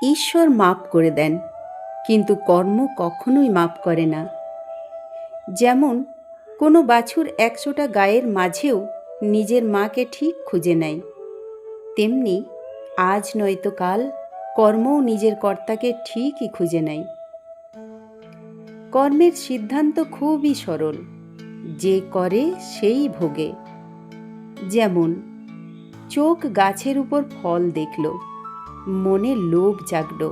ঈশ্বর মাপ করে দেন, কিন্তু কর্ম কখনোই মাপ করে না। যেমন কোনো বাছুর ১০০টা গায়ের মাঝেও নিজের মাকে ঠিক খুঁজে নেয়, তেমনি আজ নয়তো কাল কর্মও নিজের কর্তাকে ঠিকই খুঁজে নেয়। কর্মের সিদ্ধান্ত খুবই সরল, যে করে সেই ভোগে। যেমন চোখ গাছের উপর ফল দেখল, মনে লোভ জাগল,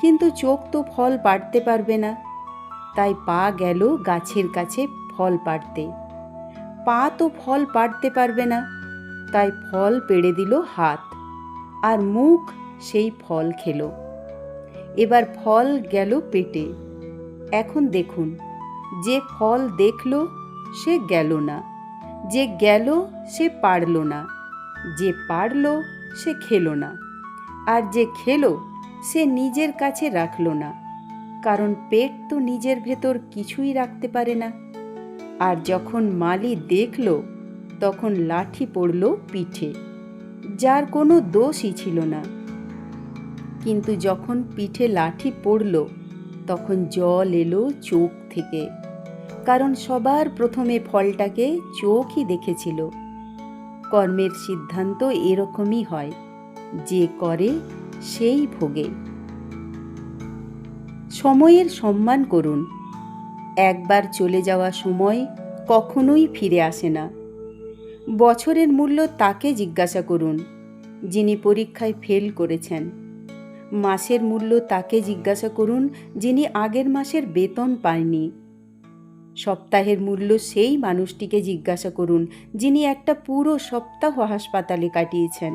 কিন্তু চোখ তো ফল পাড়তে পারবে না, তাই পা গেল গাছের কাছে ফল পাড়তে। পা তো ফল পাড়তে পারবে না, তাই ফল পেড়ে দিল হাত, আর মুখ সেই ফল খেল। এবার ফল গেল পেটে। এখন দেখুন, যে ফল দেখল সে গেল না, যে গেল সে পারল না, যে পারল সে খেল না, আর যে খেল সে নিজের কাছে রাখল না, কারণ পেট তো নিজের ভেতর কিছুই রাখতে পারে না। আর যখন মালি দেখল, তখন লাঠি পড়ল পিঠে, যার কোনো দোষই ছিল না। কিন্তু যখন পিঠে লাঠি পড়ল, তখন জল এলো চোখ থেকে, কারণ সবার প্রথমে ফলটাকে চোখই দেখেছিল। কর্মের সিদ্ধান্ত এরকমই হয়, যে করে সেই ভোগে। সময়ের সম্মান করুন। একবার চলে যাওয়া সময় কখনোই ফিরে আসে না। বছরের মূল্য তাকে জিজ্ঞাসা করুন যিনি পরীক্ষায় ফেল করেছেন। মাসের মূল্য তাকে জিজ্ঞাসা করুন যিনি আগের মাসের বেতন পায়নি। সপ্তাহের মূল্য সেই মানুষটিকে জিজ্ঞাসা করুন যিনি একটা পুরো সপ্তাহ হাসপাতালে কাটিয়েছেন।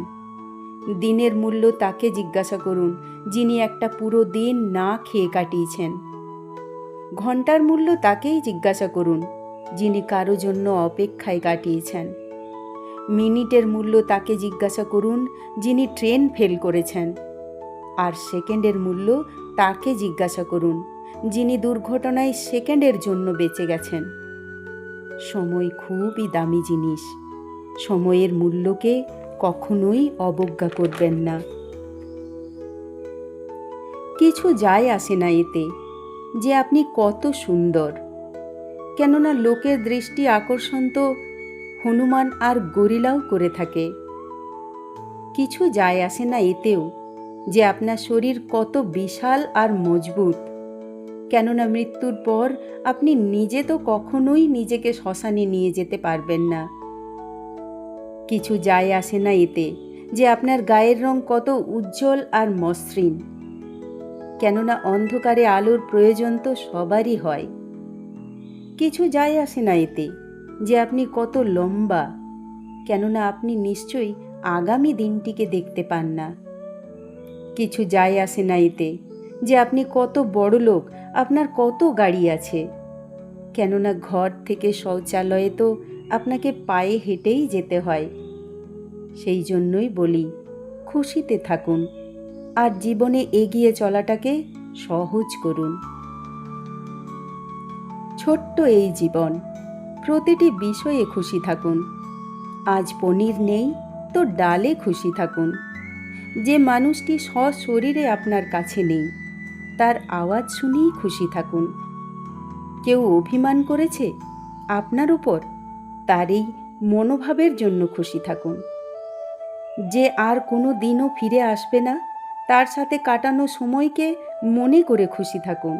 দিনের মূল্য তাকে জিজ্ঞাসা করুন যিনি একটা পুরো দিন না খেয়ে কাটিয়েছেন। ঘন্টার মূল্য তাকেই জিজ্ঞাসা করুন যিনি কারো জন্য অপেক্ষায় কাটিয়েছেন। মিনিটের মূল্য তাকে জিজ্ঞাসা করুন যিনি ট্রেন ফেল করেছেন। আর সেকেন্ডের মূল্য তাকে জিজ্ঞাসা করুন যিনি দুর্ঘটনায় সেকেন্ডের জন্য বেঁচে গেছেন। সময় খুবই দামি জিনিস। সময়ের মূল্যকে কখনোই অবজ্ঞা করবেন না। কিছু যায় আসে না এতে যে আপনি কত সুন্দর, কেননা লোকের দৃষ্টি আকর্ষণ তো হনুমান আর গরিলাও করে থাকে। কিছু যায় আসে না এতেও যে আপনার শরীর কত বিশাল আর মজবুত, কেননা মৃত্যুর পর আপনি নিজে তো কখনোই নিজেকে শ্মশানে নিয়ে যেতে পারবেন না। কিছু যায় আসে না এতে যে আপনার গায়ের রং কত উজ্জ্বল আর মসৃণ, কেননা অন্ধকারে আলোর প্রয়োজন তো সবারই হয়। কিছু যায় আসে না এতে যে আপনি কত লম্বা, কেননা আপনি নিশ্চয়ই আগামী দিনটিকে দেখতে পান না। কিছু যায় আসে না এতে যে আপনি কত বড় লোক, আপনার কত গাড়ি আছে, কেননা ঘর থেকে শৌচালয়ে তো আপনাকে পায়ে হেঁটেই যেতে হয়। সেই জন্যই বলি, খুশিতে থাকুন আর জীবনে এগিয়ে চলাটাকে সহজ করুন। ছোট্ট এই জীবন, প্রতিটি বিষয়ে খুশি থাকুন। আজ পনির নেই তো ডালে খুশি থাকুন। যে মানুষটি সশরীরে আপনার কাছে নেই, তার আওয়াজ শুনেই খুশি থাকুন। কেউ অভিমান করেছে আপনার উপর, তার এই মনোভাবের জন্য খুশি থাকুন। যে আর কোনো দিনও ফিরে আসবে না, তার সাথে কাটানো সময়কে মনে করে খুশি থাকুন।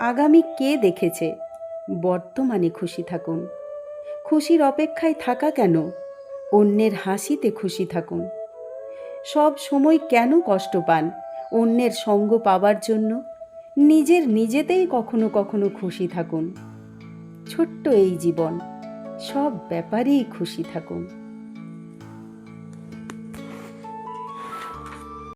আগামী কে দেখেছে, বর্তমানে খুশি থাকুন। খুশির অপেক্ষায় থাকা কেন, অন্যের হাসিতে খুশি থাকুন। সব সময় কেন কষ্ট পান অন্যের সঙ্গ পাবার জন্য, নিজেতেই কখনো কখনো খুশি থাকুন। ছোট্ট এই জীবন, সব ব্যাপারেই খুশি থাকুন।